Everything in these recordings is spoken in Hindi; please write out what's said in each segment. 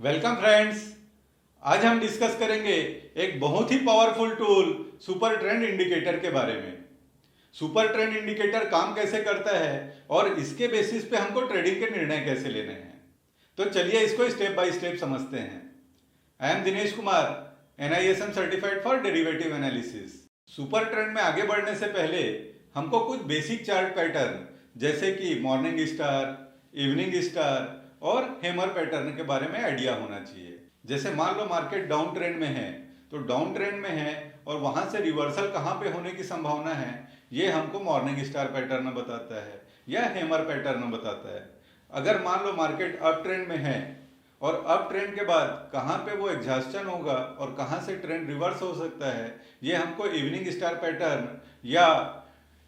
Welcome friends. आज हम डिस्कस करेंगे एक बहुत ही powerful tool super trend indicator के बारे में। सुपर ट्रेंड इंडिकेटर काम कैसे करता है और इसके बेसिस पे हमको ट्रेडिंग के निर्णय कैसे लेने हैं, तो चलिए इसको स्टेप बाय स्टेप समझते हैं। I am Dinesh Kumar, NISM certified for derivative analysis. Super trend में आगे बढ़ने से पहले हमको कुछ बेसिक चार्ट पैटर्न जैसे कि मॉर्निंग स्टार, इवनिंग स्टार और हैमर पैटर्न के बारे में आइडिया होना चाहिए। जैसे मान लो मार्केट डाउन ट्रेंड में है, तो डाउन ट्रेंड में है और वहां से रिवर्सल कहाँ पे होने की संभावना है, ये हमको मॉर्निंग स्टार पैटर्न बताता है या हैमर पैटर्न बताता है। अगर मान लो मार्केट अप ट्रेंड में है और अप ट्रेंड के बाद कहाँ पे वो एग्जॉस्शन होगा और कहाँ से ट्रेंड रिवर्स हो सकता है, ये हमको इवनिंग स्टार पैटर्न या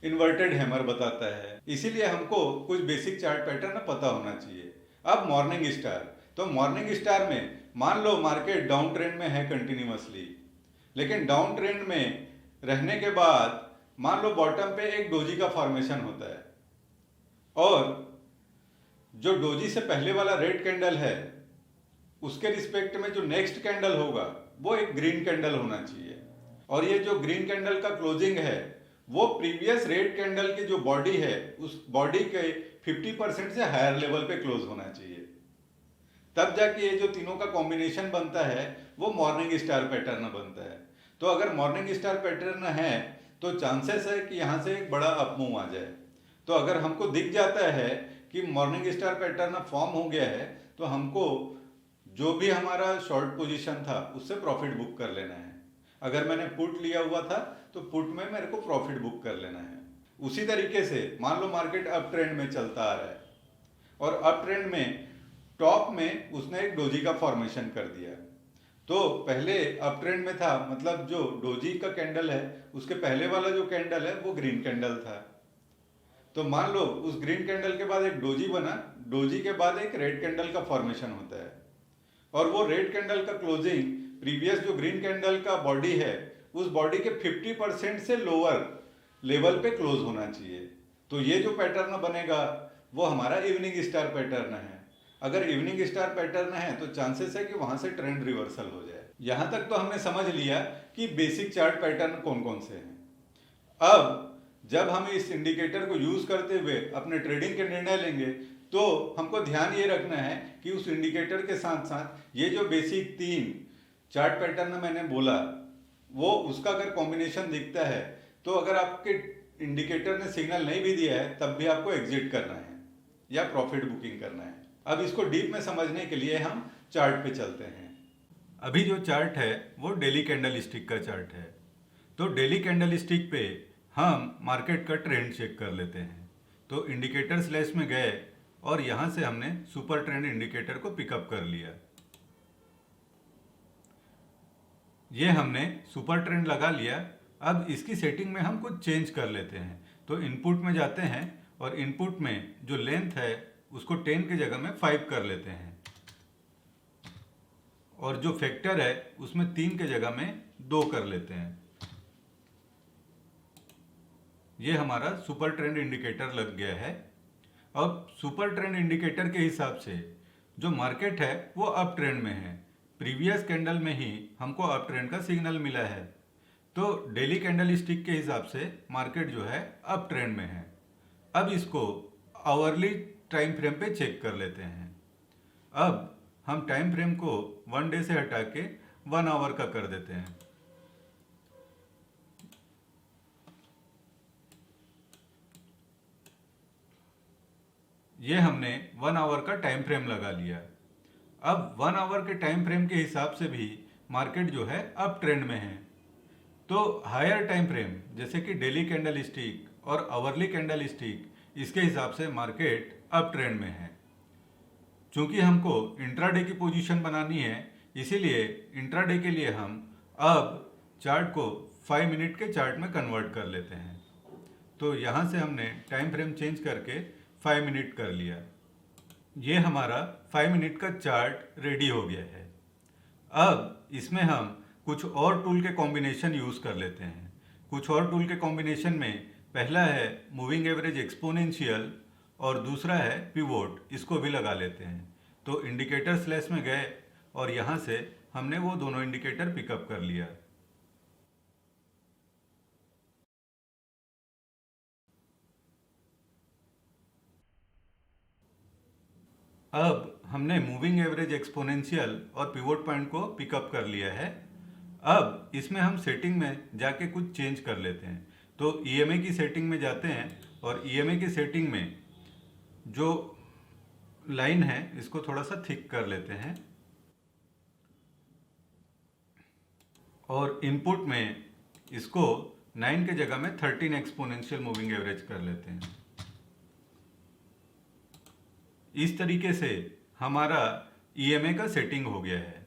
इन्वर्टेड हैमर बताता है। इसीलिए हमको कुछ बेसिक चार्ट पैटर्न पता होना चाहिए। अब मॉर्निंग स्टार, तो मॉर्निंग स्टार में मान लो मार्केट डाउन ट्रेंड में है कंटिन्यूअसली, लेकिन डाउन ट्रेंड में रहने के बाद मान लो बॉटम पे एक डोजी का फॉर्मेशन होता है और जो डोजी से पहले वाला रेड कैंडल है उसके रिस्पेक्ट में जो नेक्स्ट कैंडल होगा वो एक ग्रीन कैंडल होना चाहिए और ये जो ग्रीन कैंडल का क्लोजिंग है वो प्रीवियस रेड कैंडल की जो बॉडी है उस बॉडी के 50% से हायर लेवल पे क्लोज होना चाहिए। तब जाके ये जो तीनों का कॉम्बिनेशन बनता है वो मॉर्निंग स्टार पैटर्न बनता है। तो अगर मॉर्निंग स्टार पैटर्न है तो चांसेस है कि यहाँ से एक बड़ा अपमूव आ जाए। तो अगर हमको दिख जाता है कि मॉर्निंग स्टार पैटर्न फॉर्म हो गया है तो हमको जो भी हमारा शॉर्ट पोजीशन था उससे प्रॉफिट बुक कर लेना है। अगर मैंने पुट लिया हुआ था तो पुट में मेरे को प्रॉफिट बुक कर लेना है। उसी तरीके से मान लो मार्केट अप ट्रेंड में चलता आ रहा है और अप ट्रेंड में टॉप में उसने एक डोजी का फॉर्मेशन कर दिया। तो पहले अप ट्रेंड में था, मतलब जो डोजी का कैंडल है उसके पहले वाला जो कैंडल है वो ग्रीन कैंडल था। तो मान लो उस ग्रीन कैंडल के बाद एक डोजी बना, डोजी के बाद एक रेड कैंडल का फॉर्मेशन होता है और वो रेड कैंडल का क्लोजिंग प्रीवियस जो ग्रीन कैंडल का बॉडी है उस बॉडी के 50% से लोअर लेवल पे क्लोज होना चाहिए। तो ये जो पैटर्न बनेगा वो हमारा इवनिंग स्टार पैटर्न है। अगर इवनिंग स्टार पैटर्न है तो चांसेस है कि वहां से ट्रेंड रिवर्सल हो जाए। यहां तक तो हमने समझ लिया कि बेसिक चार्ट पैटर्न कौन कौन से हैं। अब जब हम इस इंडिकेटर को यूज करते हुए अपने ट्रेडिंग के निर्णय लेंगे तो हमको ध्यान ये रखना है कि उस इंडिकेटर के साथ साथ ये जो बेसिक 3 चार्ट पैटर्न मैंने बोला वो उसका अगर कॉम्बिनेशन दिखता है तो अगर आपके इंडिकेटर ने सिग्नल नहीं भी दिया है तब भी आपको एग्जिट करना है या प्रॉफिट बुकिंग करना है। अब इसको डीप में समझने के लिए हम चार्ट पे चलते हैं। अभी जो चार्ट है वो डेली कैंडल स्टिक का चार्ट है। तो डेली कैंडल स्टिक पे हम मार्केट का ट्रेंड चेक कर लेते हैं। तो इंडिकेटर स्लैश में गए और यहाँ से हमने सुपर ट्रेंड इंडिकेटर को पिकअप कर लिया। ये हमने सुपर ट्रेंड लगा लिया। अब इसकी सेटिंग में हम कुछ चेंज कर लेते हैं। तो इनपुट में जाते हैं और इनपुट में जो लेंथ है उसको 10 की जगह में 5 कर लेते हैं और जो फैक्टर है उसमें 3 की जगह में 2 कर लेते हैं। ये हमारा सुपर ट्रेंड इंडिकेटर लग गया है। अब सुपर ट्रेंड इंडिकेटर के हिसाब से जो मार्केट है वो अप ट्रेंड में है। प्रीवियस कैंडल में ही हमको अप ट्रेंड का सिग्नल मिला है। तो डेली कैंडल स्टिक के हिसाब से मार्केट जो है अप ट्रेंड में है। अब इसको आवरली टाइम फ्रेम पे चेक कर लेते हैं। अब हम टाइम फ्रेम को 1 डे से हटा के 1 आवर का कर देते हैं। ये हमने 1 आवर का टाइम फ्रेम लगा लिया। अब 1 आवर के टाइम फ्रेम के हिसाब से भी मार्केट जो है अप ट्रेंड में है। तो हायर टाइम फ्रेम जैसे कि डेली कैंडल स्टिक और आवरली कैंडल स्टिक, इसके हिसाब से मार्केट अप ट्रेंड में है। चूंकि हमको इंट्राडे की पोजीशन बनानी है इसीलिए इंट्राडे के लिए हम अब चार्ट को 5 मिनट के चार्ट में कन्वर्ट कर लेते हैं। तो यहाँ से हमने टाइम फ्रेम चेंज करके 5 मिनट कर लिया। ये हमारा 5 मिनट का चार्ट रेडी हो गया है। अब इसमें हम कुछ और टूल के कॉम्बिनेशन यूज़ कर लेते हैं। कुछ और टूल के कॉम्बिनेशन में पहला है मूविंग एवरेज एक्सपोनेंशियल और दूसरा है पिवोट, इसको भी लगा लेते हैं। तो इंडिकेटर स्लैश में गए और यहाँ से हमने वो दोनों इंडिकेटर पिकअप कर लिया। अब हमने मूविंग एवरेज एक्सपोनेंशियल और पिवोट पॉइंट को पिकअप कर लिया है। अब इसमें हम सेटिंग में जाके कुछ चेंज कर लेते हैं। तो ईएमए की सेटिंग में जाते हैं और ईएमए की सेटिंग में जो लाइन है इसको थोड़ा सा थिक कर लेते हैं और इनपुट में इसको 9 के जगह में 13 एक्सपोनेंशियल मूविंग एवरेज कर लेते हैं। इस तरीके से हमारा ईएमए का सेटिंग हो गया है।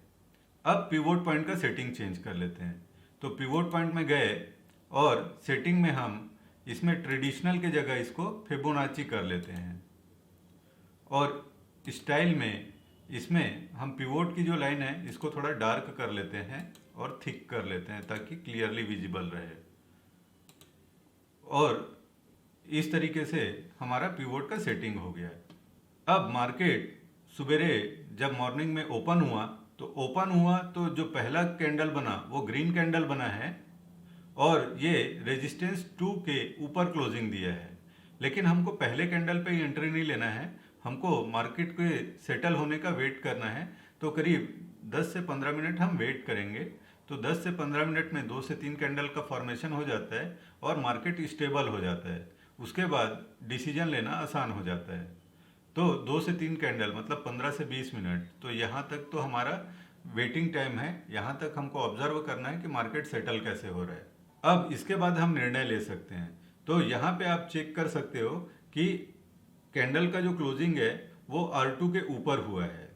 अब पिवोट पॉइंट का सेटिंग चेंज कर लेते हैं। तो पिवोट पॉइंट में गए और सेटिंग में हम इसमें ट्रेडिशनल के जगह इसको फिबोनाची कर लेते हैं और स्टाइल में इसमें हम पिवोट की जो लाइन है इसको थोड़ा डार्क कर लेते हैं और थिक कर लेते हैं ताकि क्लियरली विजिबल रहे। और इस तरीके से हमारा पिवोट का सेटिंग हो गया है। अब मार्केट सुबेरे जब मॉर्निंग में ओपन हुआ तो जो पहला कैंडल बना वो ग्रीन कैंडल बना है और ये रेजिस्टेंस 2 के ऊपर क्लोजिंग दिया है। लेकिन हमको पहले कैंडल पे ही एंट्री नहीं लेना है, हमको मार्केट के सेटल होने का वेट करना है। तो करीब 10 से 15 मिनट हम वेट करेंगे। तो 10 से 15 मिनट में 2 से 3 कैंडल का फॉर्मेशन हो जाता है और मार्केट स्टेबल हो जाता है। उसके बाद डिसीजन लेना आसान हो जाता है। तो 2 से 3 कैंडल मतलब 15 से 20 मिनट, तो यहाँ तक तो हमारा वेटिंग टाइम है। यहाँ तक हमको ऑब्जर्व करना है कि मार्केट सेटल कैसे हो रहा है। अब इसके बाद हम निर्णय ले सकते हैं। तो यहाँ पे आप चेक कर सकते हो कि कैंडल का जो क्लोजिंग है वो R2 के ऊपर हुआ है।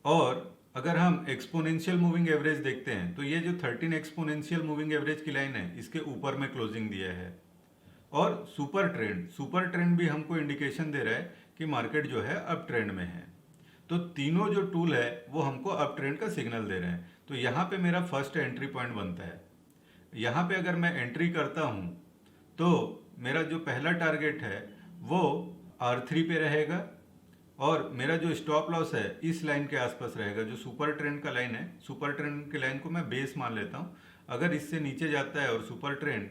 और अगर हम एक्सपोनेंशियल मूविंग एवरेज देखते हैं तो ये जो 13 एक्सपोनेंशियल मूविंग एवरेज की लाइन है इसके ऊपर में क्लोजिंग दिया है। और सुपर ट्रेंड भी हमको इंडिकेशन दे रहा है कि मार्केट जो है अप ट्रेंड में है। तो तीनों जो टूल है वो हमको अप ट्रेंड का सिग्नल दे रहे हैं। तो यहाँ पे मेरा फर्स्ट एंट्री पॉइंट बनता है। यहाँ पे अगर मैं एंट्री करता हूँ तो मेरा जो पहला टारगेट है वो R3 पे रहेगा और मेरा जो स्टॉप लॉस है इस लाइन के आसपास रहेगा, जो सुपर ट्रेंड का लाइन है। सुपर ट्रेंड की लाइन को मैं बेस मान लेता हूँ। अगर इससे नीचे जाता है और सुपर ट्रेंड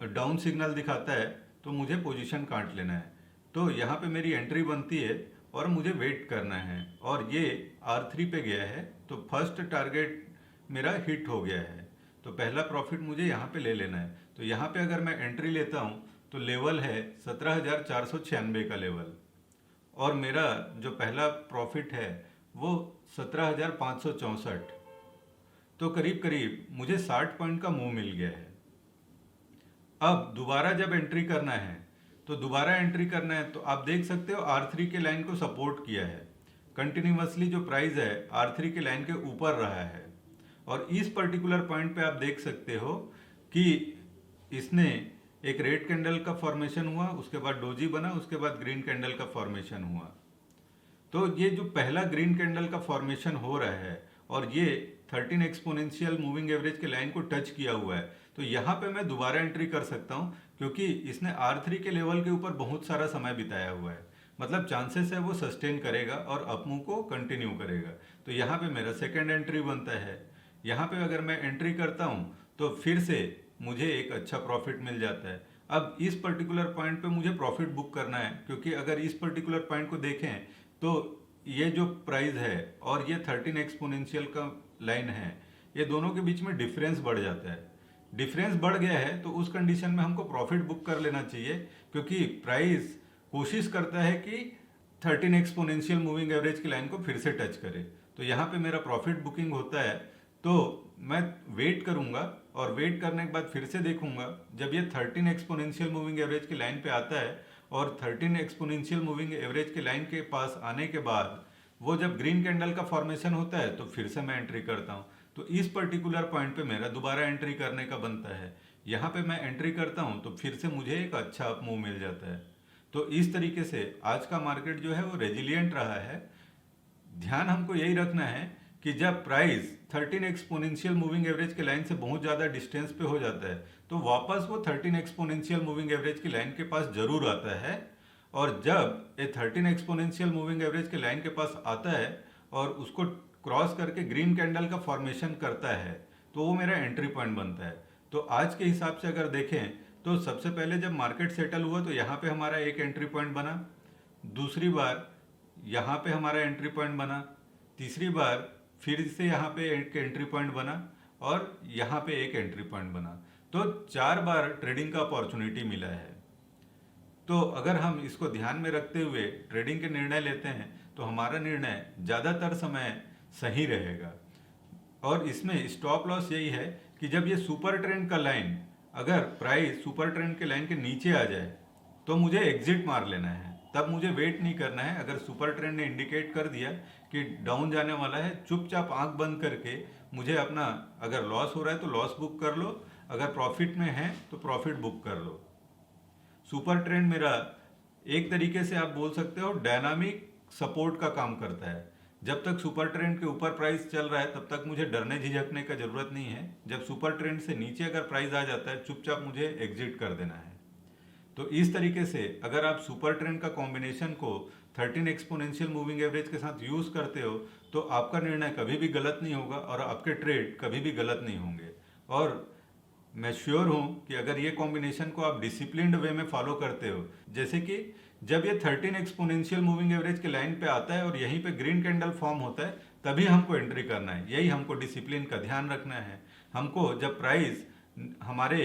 डाउन सिग्नल दिखाता है तो मुझे पोजीशन काट लेना है। तो यहाँ पे मेरी एंट्री बनती है और मुझे वेट करना है और ये R3 पे गया है तो फर्स्ट टारगेट मेरा हिट हो गया है। तो पहला प्रॉफिट मुझे यहाँ पे ले लेना है। तो यहाँ पे अगर मैं एंट्री लेता हूँ तो लेवल है 17,496 का लेवल और मेरा जो पहला प्रॉफिट है वो 17,564। तो करीब करीब मुझे 60 पॉइंट का मूव मिल गया है। अब दोबारा जब एंट्री करना है तो आप देख सकते हो R3 के लाइन को सपोर्ट किया है। कंटिन्यूसली जो प्राइस है R3 के लाइन के ऊपर रहा है और इस पर्टिकुलर पॉइंट पे आप देख सकते हो कि इसने एक रेड कैंडल का फॉर्मेशन हुआ, उसके बाद डोजी बना, उसके बाद ग्रीन कैंडल का फॉर्मेशन हुआ। तो ये जो पहला ग्रीन कैंडल का फॉर्मेशन हो रहा है और ये 13 एक्सपोनेंशियल मूविंग एवरेज के लाइन को टच किया हुआ है, तो यहाँ पे मैं दोबारा एंट्री कर सकता हूँ क्योंकि इसने R3 के लेवल के ऊपर बहुत सारा समय बिताया हुआ है। मतलब चांसेस है वो सस्टेन करेगा और अपमूव को कंटिन्यू करेगा। तो यहाँ पे मेरा सेकेंड एंट्री बनता है। यहाँ पे अगर मैं एंट्री करता हूँ तो फिर से मुझे एक अच्छा प्रॉफिट मिल जाता है। अब इस पर्टिकुलर पॉइंट पे मुझे प्रॉफिट बुक करना है क्योंकि अगर इस पर्टिकुलर पॉइंट को देखें तो ये जो प्राइस है और ये 13 एक्सपोनेंशियल का लाइन है, ये दोनों के बीच में डिफरेंस बढ़ जाता है। डिफरेंस बढ़ गया है तो उस कंडीशन में हमको प्रॉफिट बुक कर लेना चाहिए क्योंकि प्राइस कोशिश करता है कि 13 एक्सपोनेंशियल मूविंग एवरेज की लाइन को फिर से टच करे। तो यहाँ पे मेरा प्रॉफिट बुकिंग होता है तो मैं वेट करूंगा और वेट करने के बाद फिर से देखूंगा जब ये 13 एक्सपोनेंशियल मूविंग एवरेज की लाइन पे आता है और 13 एक्सपोनेंशियल मूविंग एवरेज की लाइन के पास आने के बाद वो जब ग्रीन कैंडल का फॉर्मेशन होता है तो फिर से मैं एंट्री करता हूँ। तो इस पर्टिकुलर पॉइंट पे मेरा दोबारा एंट्री करने का बनता है। यहाँ पे मैं एंट्री करता हूँ तो फिर से मुझे एक अच्छा अप मूव मिल जाता है। तो इस तरीके से आज का मार्केट जो है वो रेजिलियंट रहा है। ध्यान हमको यही रखना है कि जब प्राइस 13 एक्सपोनेंशियल मूविंग एवरेज के लाइन से बहुत ज़्यादा डिस्टेंस पे हो जाता है तो वापस वो 13 एक्सपोनेंशियल मूविंग एवरेज की लाइन के पास जरूर आता है। और जब ये 13 एक्सपोनेंशियल मूविंग एवरेज के लाइन के पास आता है और उसको क्रॉस करके ग्रीन कैंडल का फॉर्मेशन करता है तो वो मेरा एंट्री पॉइंट बनता है। तो आज के हिसाब से अगर देखें तो सबसे पहले जब मार्केट सेटल हुआ तो यहाँ पे हमारा एक एंट्री पॉइंट बना, दूसरी बार यहाँ पे हमारा एंट्री पॉइंट बना, तीसरी बार फिर से यहाँ पे एक एंट्री पॉइंट बना और यहाँ पे एक एंट्री पॉइंट बना। तो 4 बार ट्रेडिंग का अपॉर्चुनिटी मिला है। तो अगर हम इसको ध्यान में रखते हुए ट्रेडिंग के निर्णय लेते हैं तो हमारा निर्णय ज़्यादातर समय सही रहेगा। और इसमें स्टॉप लॉस यही है कि जब ये सुपर ट्रेंड का लाइन, अगर प्राइस सुपर ट्रेंड के लाइन के नीचे आ जाए तो मुझे एग्जिट मार लेना है, तब मुझे वेट नहीं करना है। अगर सुपर ट्रेंड ने इंडिकेट कर दिया कि डाउन जाने वाला है, चुपचाप आंख बंद करके मुझे अपना, अगर लॉस हो रहा है तो लॉस बुक कर लो, अगर प्रॉफिट में है तो प्रॉफिट बुक कर लो। सुपर ट्रेंड मेरा एक तरीके से आप बोल सकते हो डायनामिक सपोर्ट का काम करता है। जब तक सुपर ट्रेंड के ऊपर प्राइस चल रहा है तब तक मुझे डरने झिझकने का जरूरत नहीं है। जब सुपर ट्रेंड से नीचे अगर प्राइस आ जाता है, चुपचाप मुझे एग्जिट कर देना है। तो इस तरीके से अगर आप सुपर ट्रेंड का कॉम्बिनेशन को 13 एक्सपोनेंशियल मूविंग एवरेज के साथ यूज करते हो तो आपका निर्णय कभी भी गलत नहीं होगा और आपके ट्रेड कभी भी गलत नहीं होंगे। और मैं श्योर हूँ कि अगर ये कॉम्बिनेशन को आप डिसिप्लिन्ड वे में फॉलो करते हो, जैसे कि जब ये 13 एक्सपोनेंशियल मूविंग एवरेज के लाइन पे आता है और यहीं पे ग्रीन कैंडल फॉर्म होता है, तभी हमको एंट्री करना है। यही हमको डिसिप्लिन का ध्यान रखना है। हमको जब प्राइस हमारे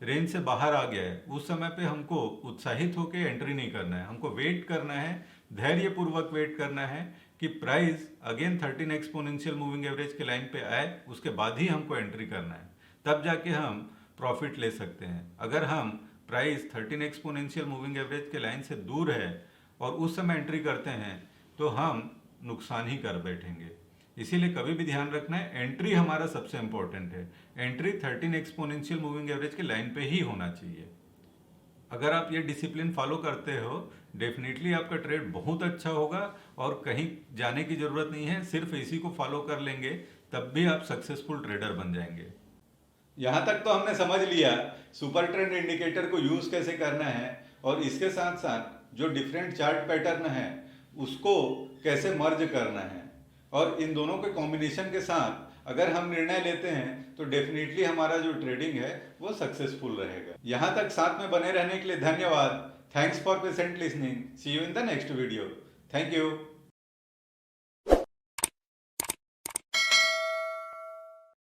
रेंज से बाहर आ गया है उस समय पे हमको उत्साहित होकर एंट्री नहीं करना है, हमको वेट करना है, धैर्यपूर्वक वेट करना है कि price again 13 exponential moving average के लाइन पे आए, उसके बाद ही हमको एंट्री करना है, तब जाके हम प्रॉफिट ले सकते हैं। अगर हम प्राइस 13 एक्सपोनेंशियल मूविंग एवरेज के लाइन से दूर है और उस समय एंट्री करते हैं तो हम नुकसान ही कर बैठेंगे। इसीलिए कभी भी ध्यान रखना है, एंट्री हमारा सबसे इंपॉर्टेंट है। एंट्री 13 एक्सपोनेंशियल मूविंग एवरेज के लाइन पे ही होना चाहिए। अगर आप ये डिसिप्लिन फॉलो करते हो, डेफिनेटली आपका ट्रेड बहुत अच्छा होगा और कहीं जाने की जरूरत नहीं है। सिर्फ इसी को फॉलो कर लेंगे तब भी आप सक्सेसफुल ट्रेडर बन जाएंगे। यहाँ तक तो हमने समझ लिया सुपर ट्रेंड इंडिकेटर को यूज कैसे करना है और इसके साथ साथ जो डिफरेंट चार्ट पैटर्न है उसको कैसे मर्ज करना है। और इन दोनों के कॉम्बिनेशन के साथ अगर हम निर्णय लेते हैं तो डेफिनेटली हमारा जो ट्रेडिंग है वो सक्सेसफुल रहेगा। यहाँ तक साथ में बने रहने के लिए धन्यवाद। Thanks for patient listening. See you in the next video. Thank you.